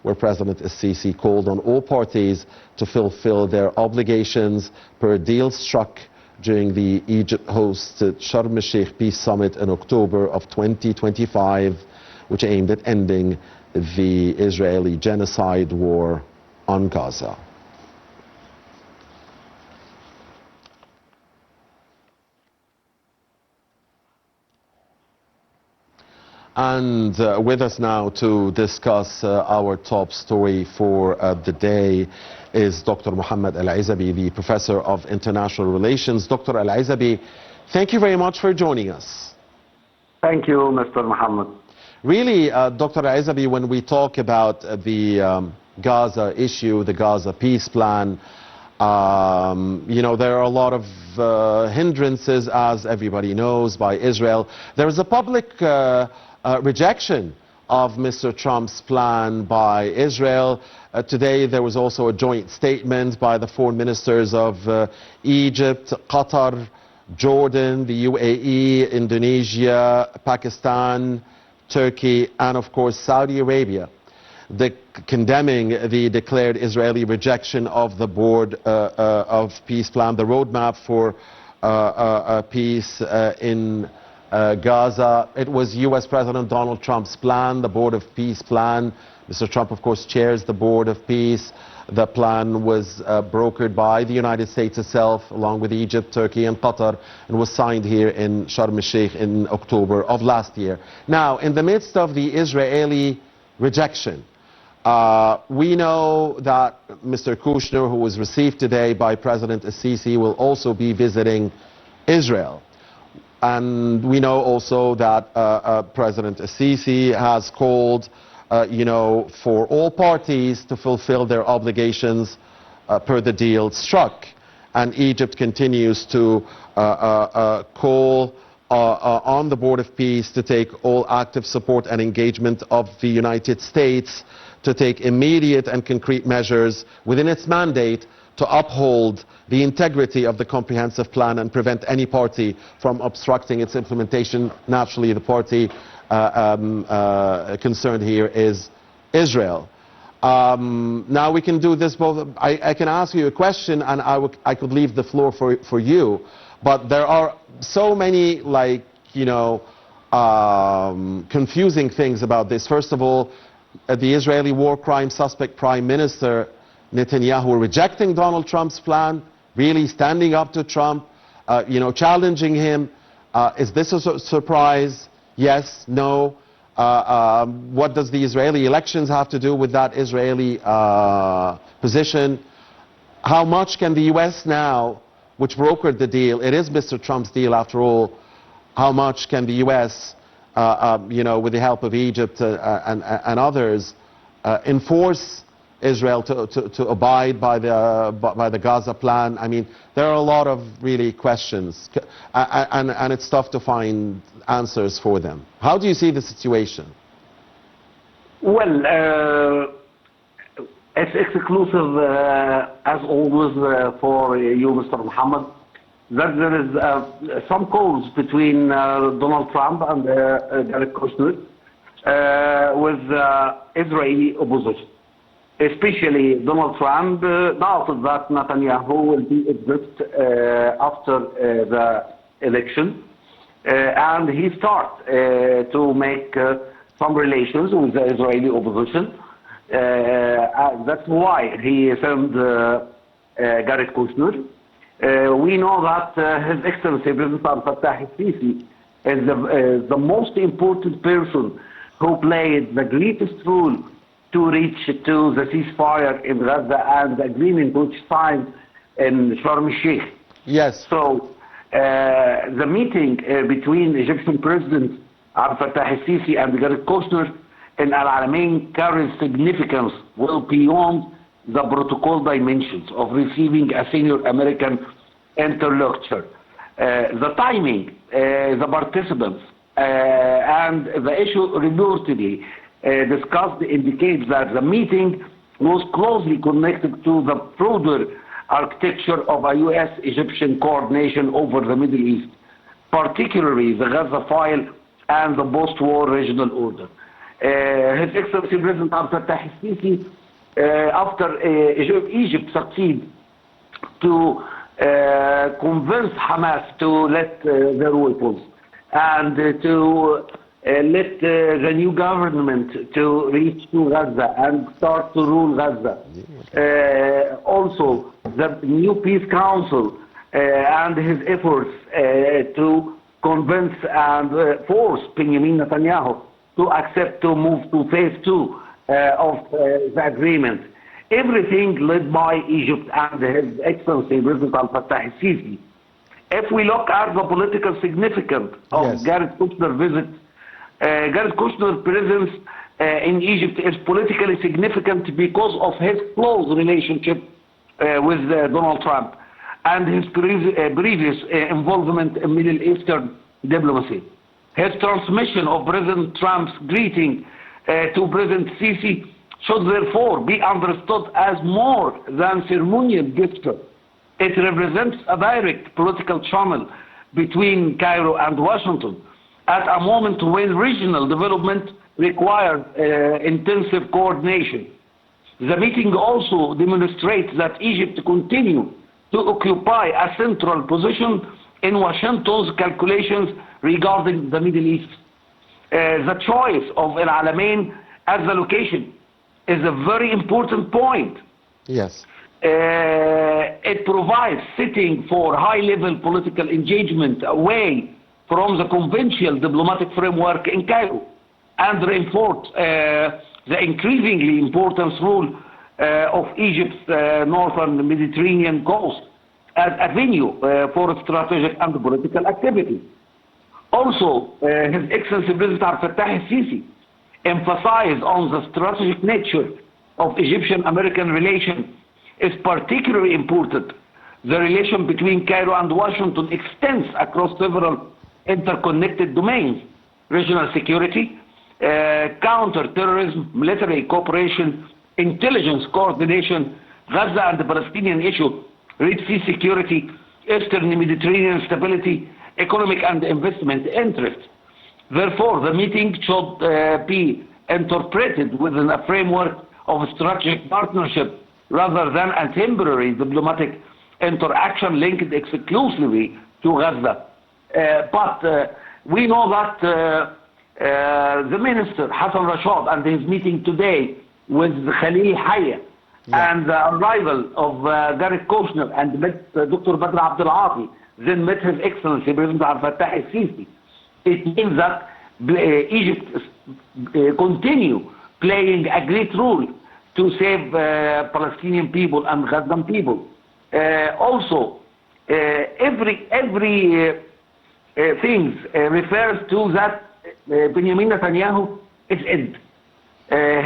where President Sisi called on all parties to fulfill their obligations per deal struck during the Egypt-hosted Sharm el-Sheikh Peace Summit in October of 2025, which aimed at ending the Israeli genocide war on Gaza. And with us now to discuss our top story for the day is Dr. Mohamed Ezaby, the Professor of International Relations. Dr. Ezaby, thank you very much for joining us. Thank you, Mr. Mohammed. Really, Dr. Ezaby, when we talk about the Gaza issue, the Gaza peace plan, you know, there are a lot of hindrances, as everybody knows, by Israel. There is a public rejection of Mr. Trump's plan by Israel. Today there was also a joint statement by the foreign ministers of Egypt, Qatar, Jordan, the UAE, Indonesia, Pakistan, Turkey, and of course Saudi Arabia, condemning the declared Israeli rejection of the Board of Peace plan, the roadmap for peace in Gaza. It was U.S. President Donald Trump's plan, the Board of Peace plan. Mr. Trump, of course, chairs the Board of Peace. The plan was brokered by the United States itself, along with Egypt, Turkey, and Qatar, and was signed here in Sharm el-Sheikh in October of last year. Now, in the midst of the Israeli rejection, we know that Mr. Kushner, who was received today by President Sisi, will also be visiting Israel. And we know also that President Sisi has called, you know, for all parties to fulfill their obligations per the deal struck. And Egypt continues to call on the Board of Peace to take all active support and engagement of the United States to take immediate and concrete measures within its mandate to uphold the integrity of the comprehensive plan and prevent any party from obstructing its implementation. Naturally, the party concerned here is Israel. Now we can do this both. I can ask you a question, and I could leave the floor for you, but there are so many, like, you know, confusing things about this. First of all, the Israeli war crime suspect Prime Minister Netanyahu rejecting Donald Trump's plan, really standing up to Trump, you know, challenging him. Is this a surprise? Yes, no. What does the Israeli elections have to do with that Israeli position? How much can the U.S. now, which brokered the deal, it is Mr. Trump's deal after all, how much can the U.S., you know, with the help of Egypt and others, enforce Israel to abide by the Gaza plan? I mean, there are a lot of really questions, and it's tough to find answers for them. How do you see the situation? Well, it's exclusive, as always, for you, Mr. Mohammed, that there is some calls between Donald Trump and Jared Kushner with Israeli opposition. Especially Donald Trump doubted that Netanyahu will be exit after the election, and he started to make some relations with the Israeli opposition. That's why he sent Jared Kushner. We know that His Excellency President Abdel Fattah el-Sisi is the most important person who played the greatest role to reach to the ceasefire in Gaza and the agreement which signed in Sharm el-Sheikh. Yes. So the meeting between Egyptian President Abdel Fattah el-Sisi and Jared Kushner in Al Alamein carries significance well beyond the protocol dimensions of receiving a senior American interlocutor. The timing, the participants, and the issue reportedly discussed indicates that the meeting was closely connected to the broader architecture of a U.S.-Egyptian coordination over the Middle East, particularly the Gaza file and the post-war regional order. His Excellency President Abdel Fattah al-Sisi, after Egypt succeed to convince Hamas to let their weapons and to let the new government to reach to Gaza and start to rule Gaza. Also, the new peace council and his efforts to convince and force Benjamin Netanyahu to accept to move to phase 2 of the agreement. Everything led by Egypt and His Excellency President Abdel Fattah al-Sisi. If we look at the political significance of Jared Kushner's visit, Jared Kushner's presence in Egypt is politically significant because of his close relationship with Donald Trump and his previous involvement in Middle Eastern diplomacy. His transmission of President Trump's greeting to President Sisi should therefore be understood as more than ceremonial gesture. It represents a direct political channel between Cairo and Washington at a moment when regional development requires intensive coordination. The meeting also demonstrates that Egypt continues to occupy a central position in Washington's calculations regarding the Middle East. The choice of El Alamein as the location is a very important point. Yes. It provides setting for high-level political engagement away from the conventional diplomatic framework in Cairo and reinforce the increasingly important role of Egypt's northern Mediterranean coast as a venue for strategic and political activity. Also, His Excellency President Abdel Fattah al-Sisi emphasized on the strategic nature of Egyptian-American relations is particularly important. The relation between Cairo and Washington extends across several interconnected domains: regional security, counter-terrorism, military cooperation, intelligence coordination, Gaza and the Palestinian issue, Red Sea security, Eastern Mediterranean stability, economic and investment interests. Therefore, the meeting should be interpreted within a framework of strategic partnership rather than a temporary diplomatic interaction linked exclusively to Gaza. But we know that the minister, Hassan Rashad, and his meeting today with Khalil Haya and the arrival of Jared Kushner and met Dr. Badr Abdel Ati, then met His Excellency President Abdel Fattah al-Sisi. It means that Egypt continue playing a great role to save Palestinian people and Gazan people. Also, every things refers to that Benjamin Netanyahu is end.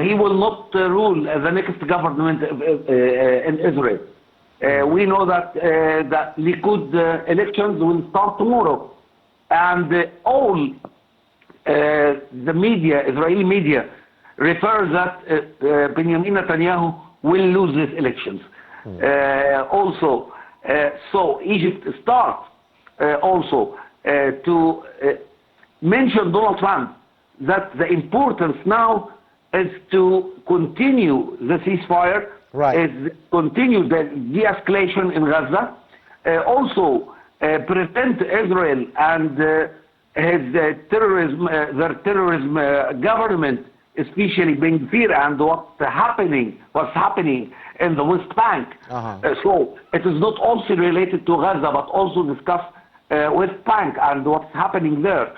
He will not rule the next government in Israel. We know that the Likud elections will start tomorrow, and all the media, Israeli media, refers that Benjamin Netanyahu will lose these elections. Also, so Egypt starts also to mention Donald Trump that the importance now is to continue the ceasefire, is continue the de-escalation in Gaza, also prevent Israel and their terrorism government, especially Ben Gvir, and what's happening in the West Bank. So it is not also related to Gaza, but also discuss West Bank and what's happening there.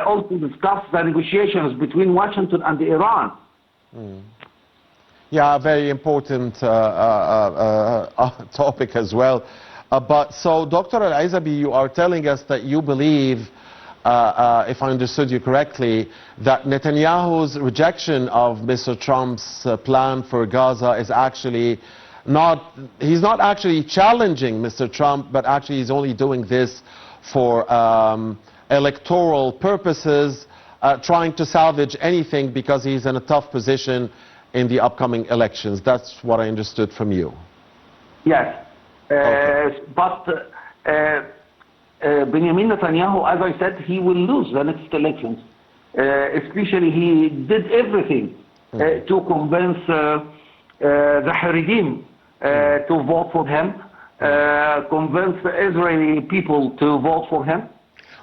Also discuss the negotiations between Washington and Iran. Yeah, a very important topic as well. But so, Dr. Ezaby, you are telling us that you believe, if I understood you correctly, that Netanyahu's rejection of Mr. Trump's plan for Gaza is actually he's not actually challenging Mr. Trump, but actually he's only doing this for electoral purposes, trying to salvage anything because he's in a tough position in the upcoming elections. That's what I understood from you. Yes, but Benjamin Netanyahu, as I said, he will lose the next elections. especially he did everything to convince the Haredim to vote for him, convince the Israeli people to vote for him.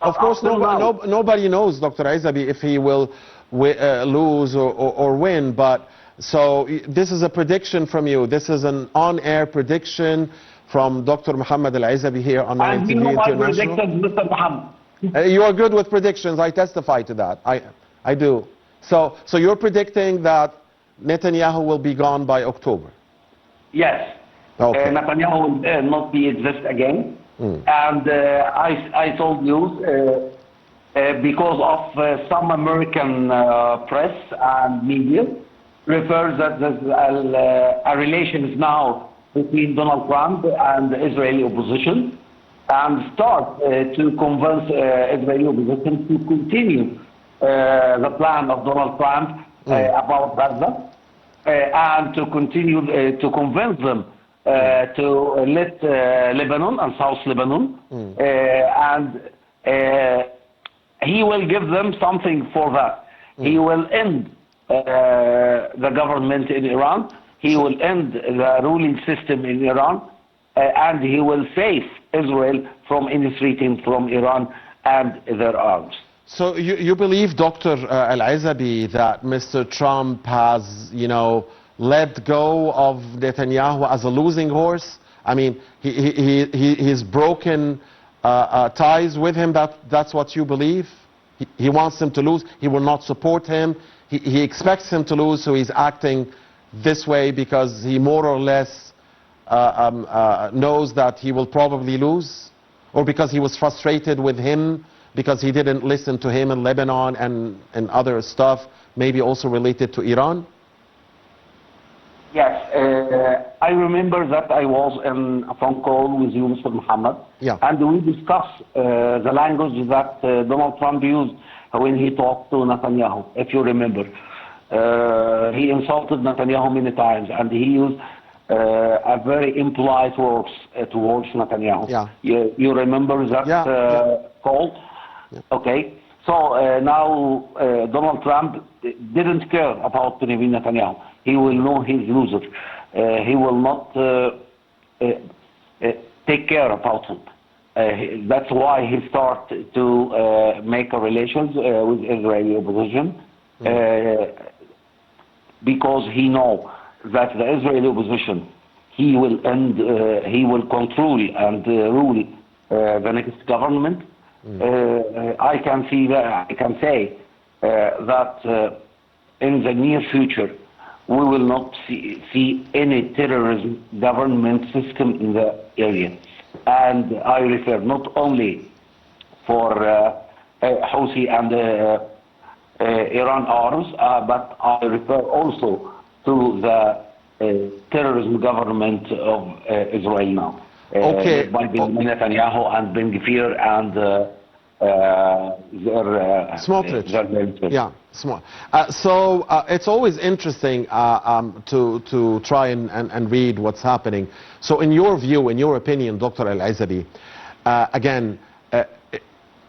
Of course, nobody knows, Dr. Ezaby, if he will lose or win, but so this is a prediction from you. This is an on-air prediction from Dr. Mohamed Al-Ezaby here on Nile TV International. Mr. Mohammed. You are good with predictions. I testify to that. I do. So you're predicting that Netanyahu will be gone by October? Yes. Okay. Netanyahu will not be exist again. And I told you, because of some American press and media refers that there's a relations now between Donald Trump and the Israeli opposition, and start to convince Israeli opposition to continue the plan of Donald Trump about Gaza, and to continue to convince them to let Lebanon and South Lebanon, and he will give them something for that. He will end the government in Iran, he will end the ruling system in Iran, and he will save Israel from any threat from Iran and their arms. So you believe, Dr. Al-Ezaby, that Mr. Trump has, let go of Netanyahu as a losing horse? I mean, he's broken ties with him. That's what you believe? He wants him to lose. He will not support him. He expects him to lose, so he's acting this way because he more or less knows that he will probably lose? Or because he was frustrated with him, because he didn't listen to him in Lebanon and other stuff, maybe also related to Iran? Yes, I remember that I was in a phone call with you, Mr. Mohammed, and we discussed the language that Donald Trump used when he talked to Netanyahu, if you remember. He insulted Netanyahu many times, and he used a very impolite words towards Netanyahu. Yeah. You remember that call? Yeah. Okay. So now Donald Trump didn't care about Benjamin Netanyahu. He will know he's loser. He will not take care about him. That's why he started to make a relations with Israeli opposition, because he know that the Israeli opposition, he will control and rule the next government. I can see that. I can say that in the near future we will not see any terrorism government system in the area, and I refer not only for Houthi and Iran arms, but I refer also to the terrorism government of Israel now. Okay. By Netanyahu and Ben Gvir and Smotrich. Yeah, so it's always interesting to try and read what's happening. So in your view, in your opinion, Dr. Al-Ezaby, again,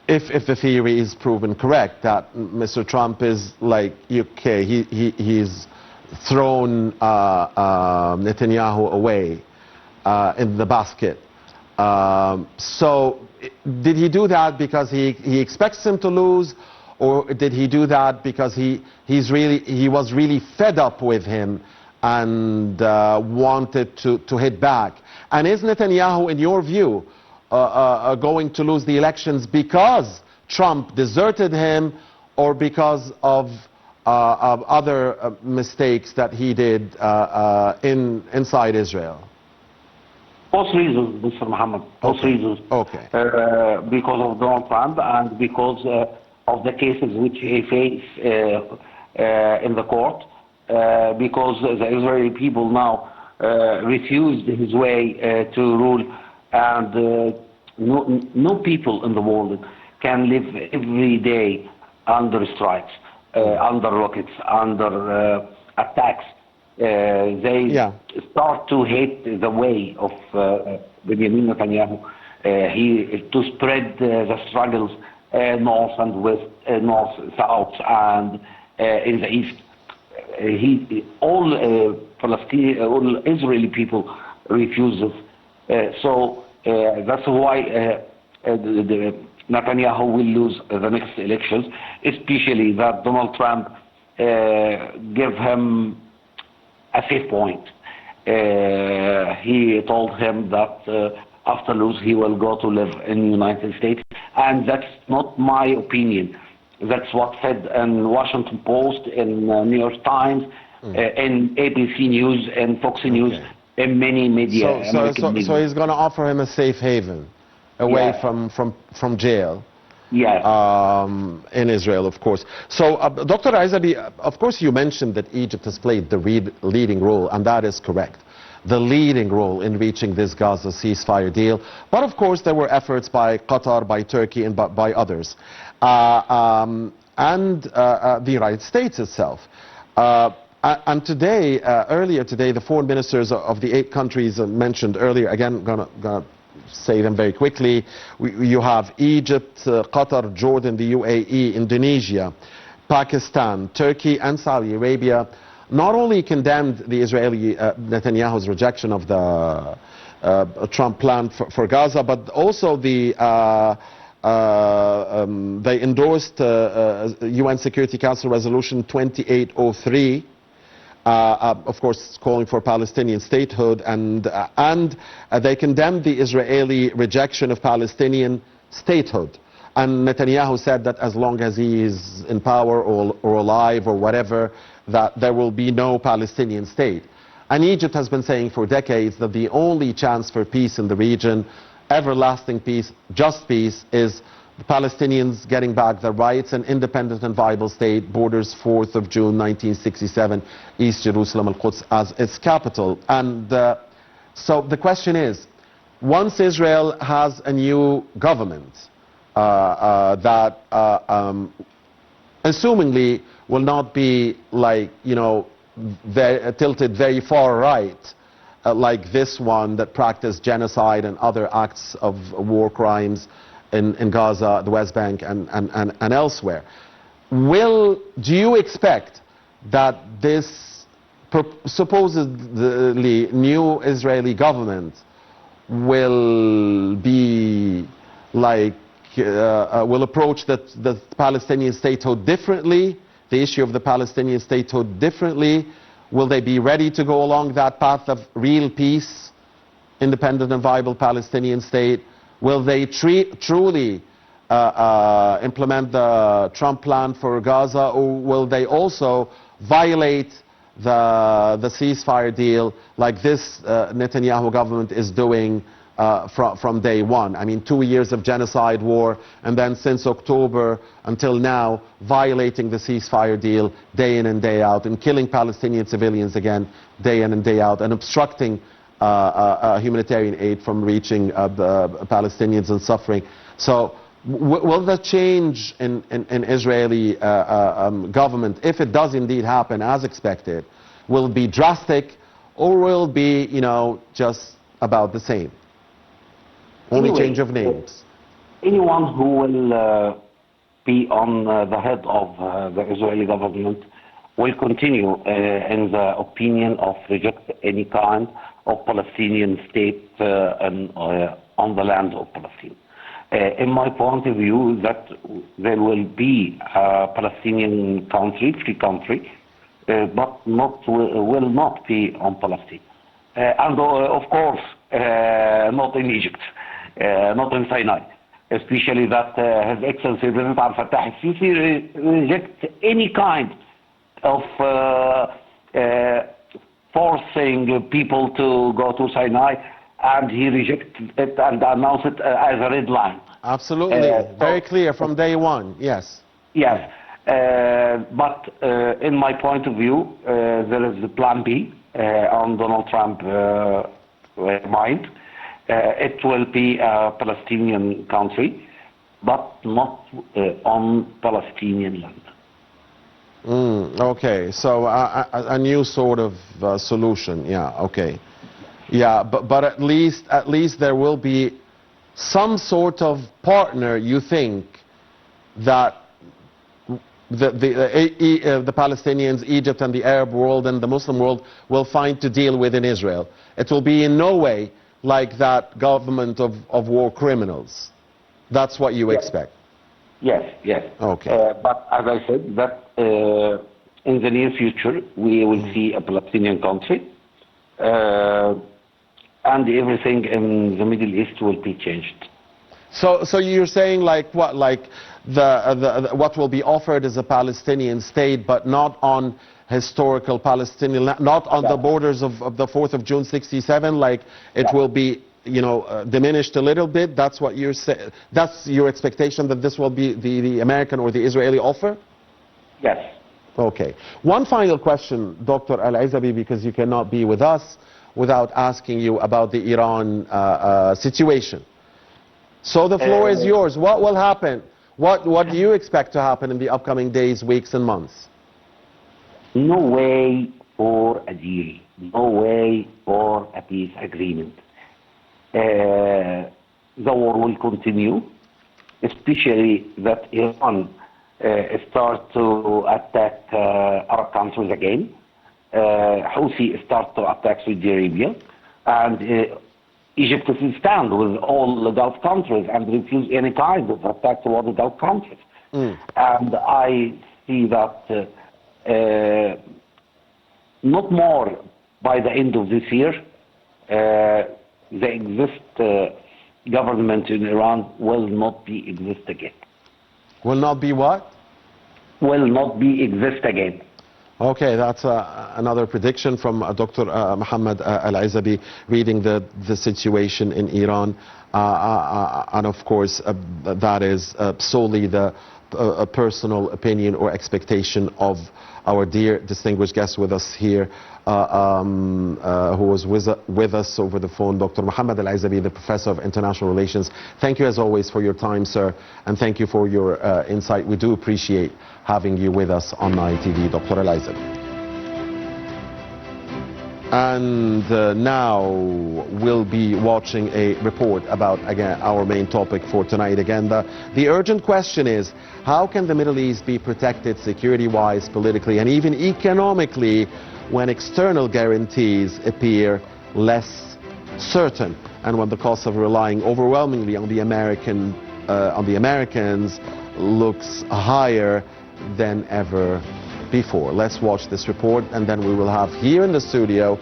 if the theory is proven correct, that Mr. Trump is like, okay, he's thrown Netanyahu away in the basket. So did he do that because he expects him to lose, or did he do that because he was really fed up with him and wanted to hit back? And is Netanyahu, in your view, going to lose the elections because Trump deserted him, or because of other mistakes that he did inside Israel? Both reasons, Mr. Mohammed. Both reasons. Okay. Because of Donald Trump and because of the cases which he faced in the court. Because the Israeli people now refused his way to rule, and no people in the world can live every day under strikes, under rockets, under attacks. They start to hate the way of Benjamin Netanyahu. To spread the struggles north and west, north, south, and in the east. All Palestinian, all Israeli people refuse this. So that's why Netanyahu will lose the next elections, especially that Donald Trump gave him a safe point. He told him that after lose he will go to live in the United States, and that's not my opinion. That's what said in Washington Post, in New York Times, in ABC News, and Fox News, in many media. So he's going to offer him a safe haven away from jail. Yes. In Israel, of course. So, Dr. Ezaby, of course you mentioned that Egypt has played the leading role, and that is correct. The leading role in reaching this Gaza ceasefire deal. But of course there were efforts by Qatar, by Turkey, and by others. And the United States itself. And today, earlier today, the foreign ministers of the 8 countries mentioned earlier, again, gonna say them very quickly. You have Egypt, Qatar, Jordan, the UAE, Indonesia, Pakistan, Turkey, and Saudi Arabia. Not only condemned the Israeli Netanyahu's rejection of the Trump plan for Gaza, but also they endorsed UN Security Council Resolution 2803, of course calling for Palestinian statehood, and they condemned the Israeli rejection of Palestinian statehood. And Netanyahu said that as long as he is in power or alive or whatever, that there will be no Palestinian state. And Egypt has been saying for decades that the only chance for peace in the region, everlasting peace, just peace, is the Palestinians getting back their rights, an independent and viable state, borders 4th of June 1967, East Jerusalem, Al-Quds as its capital. And so the question is, once Israel has a new government that assumingly will not be like, tilted very far right, like this one that practiced genocide and other acts of war crimes in Gaza, the West Bank, and elsewhere. Do you expect that this supposedly new Israeli government will be like, will approach the Palestinian statehood differently, the issue of the Palestinian statehood differently? Will they be ready to go along that path of real peace, independent and viable Palestinian state? Will they truly implement the Trump plan for Gaza, or will they also violate the ceasefire deal like this Netanyahu government is doing from day one? I mean, 2 years of genocide war, and then since October until now, violating the ceasefire deal day in and day out, and killing Palestinian civilians again day in and day out, and obstructing humanitarian aid from reaching the Palestinians and suffering. So will the change in Israeli government, if it does indeed happen as expected, will it be drastic, or will it be, just about the same? Only change of names. Anyone who will be on the head of the Israeli government will continue in the opinion of reject any kind of Palestinian state on the land of Palestine. In my point of view, that there will be a Palestinian country, free country, but will not be on Palestine. And of course, not in Egypt. Not in Sinai, especially that His Excellency President Abdel Fattah al-Sisi rejects any kind of forcing people to go to Sinai, and he rejected it and announced it as a red line. Absolutely, very clear from day one, yes. Yes, but in my point of view, there is the plan B on Donald Trump's mind. It will be a Palestinian country, but not on Palestinian land. Okay, so a new sort of solution, yeah, okay. Yeah, but at least there will be some sort of partner, you think, that the Palestinians, Egypt and the Arab world and the Muslim world will find to deal with in Israel. It will be in no way like that government of war criminals. That's what you expect? Yes, yes. Okay. But as I said, that in the near future we will see a Palestinian country, and everything in the Middle East will be changed. So you're saying like what? Like what will be offered is a Palestinian state, but not on historical Palestinian, not on the borders of the 4th of June '67. Like it will be, you know, diminished a little bit. That's what you're saying. That's your expectation, that this will be the American or the Israeli offer? Yes. Okay. One final question, Dr. Al-Ezaby, because you cannot be with us without asking you about the Iran situation. So the floor is yours. What will happen? What do you expect to happen in the upcoming days, weeks and months? No way for a deal. No way for a peace agreement. The war will continue, especially that Iran start to attack Arab countries again. Houthi start to attack Saudi Arabia, and Egypt will stand with all the Gulf countries and refuse any kind of attack toward the Gulf countries. And I see that not more by the end of this year, the government in Iran will not be exist again. Will not be what? Will not be exist again. Okay, that's another prediction from Dr. Mohamed Al-Ezaby, reading the situation in Iran. And of course, that is solely the personal opinion or expectation of our dear distinguished guest with us here, who was with us over the phone, Dr. Mohamed Al-Ezaby, the Professor of International Relations. Thank you as always for your time, sir, and thank you for your insight. We do appreciate having you with us on Nile TV, Dr. Al-Ezaby. And now we'll be watching a report about, again, our main topic for tonight. Again, the urgent question is, how can the Middle East be protected security-wise, politically, and even economically when external guarantees appear less certain, and when the cost of relying overwhelmingly on the Americans looks higher than ever before? Let's watch this report, and then we will have here in the studio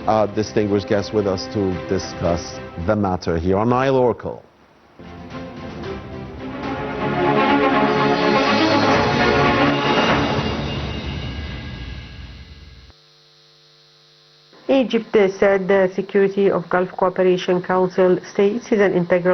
a distinguished guest with us to discuss the matter here on Nile Oracle. Egypt said the security of Gulf Cooperation Council states is an integral